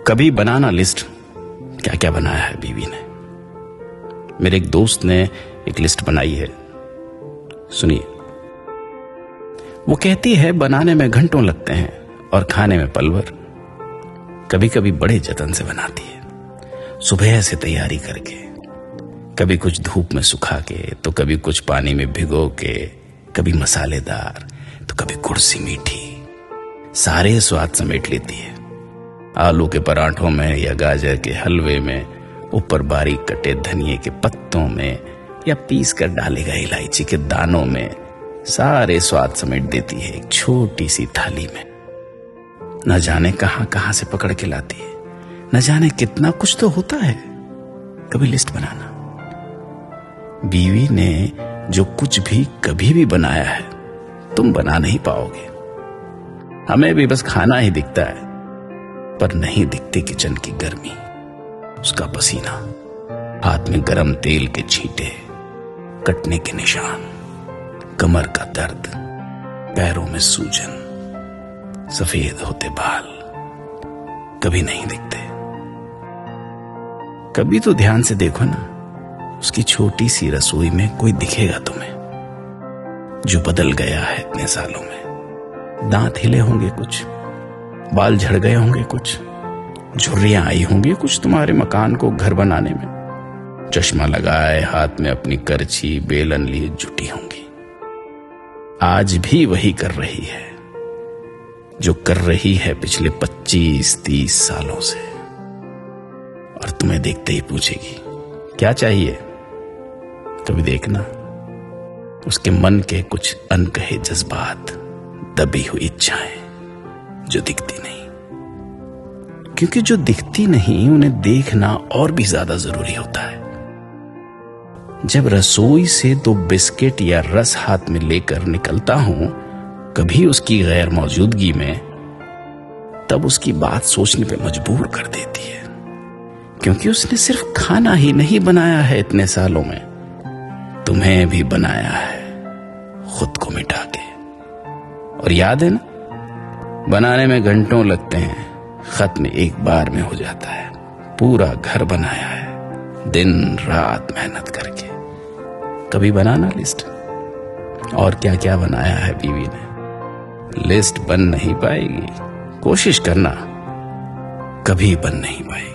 कभी बनाना लिस्ट, क्या क्या बनाया है बीवी ने। मेरे एक दोस्त ने एक लिस्ट बनाई है, सुनिए। वो कहती है बनाने में घंटों लगते हैं और खाने में पल भर। कभी कभी बड़े जतन से बनाती है, सुबह से तैयारी करके, कभी कुछ धूप में सुखा के, तो कभी कुछ पानी में भिगो के, कभी मसालेदार तो कभी कुर्सी मीठी, सारे स्वाद समेट लेती है। आलू के पराठों में या गाजर के हलवे में, ऊपर बारीक कटे धनिए के पत्तों में या पीस कर डाले गए इलायची के दानों में, सारे स्वाद समेट देती है एक छोटी सी थाली में। न जाने कहां कहां से पकड़ के लाती है, न जाने कितना कुछ तो होता है। कभी लिस्ट बनाना। बीवी ने जो कुछ भी कभी भी बनाया है, तुम बना नहीं पाओगे। हमें भी बस खाना ही दिखता है, पर नहीं दिखती किचन की गर्मी, उसका पसीना, हाथ में गरम तेल के छींटे, कटने के निशान, कमर का दर्द, पैरों में सूजन, सफेद होते बाल कभी नहीं दिखते। कभी तो ध्यान से देखो ना, उसकी छोटी सी रसोई में कोई दिखेगा तुम्हें जो बदल गया है इतने सालों में। दांत हिले होंगे कुछ, बाल झड़ गए होंगे कुछ, झुर्रियां आई होंगी कुछ तुम्हारे मकान को घर बनाने में। चश्मा लगाए हाथ में अपनी करछी बेलन लिए जुटी होंगी। आज भी वही कर रही है जो कर रही है पिछले 25-30 सालों से, और तुम्हें देखते ही पूछेगी क्या चाहिए। कभी देखना उसके मन के कुछ अनकहे जज्बात, दबी हुई इच्छाएं जो दिखती नहीं, क्योंकि जो दिखती नहीं उन्हें देखना और भी ज्यादा जरूरी होता है। जब रसोई से 2 बिस्किट या रस हाथ में लेकर निकलता हूं, कभी उसकी गैर मौजूदगी में, तब उसकी बात सोचने पे मजबूर कर देती है, क्योंकि उसने सिर्फ खाना ही नहीं बनाया है इतने सालों में, तुम्हें भी बनाया है खुद को मिटा के। और याद है ना, बनाने में घंटों लगते हैं, खत्म एक बार में हो जाता है। पूरा घर बनाया है दिन रात मेहनत करके। कभी बनाना लिस्ट। और क्या क्या बनाया है बीवी ने। लिस्ट बन नहीं पाएगी, कोशिश करना, कभी बन नहीं पाएगी।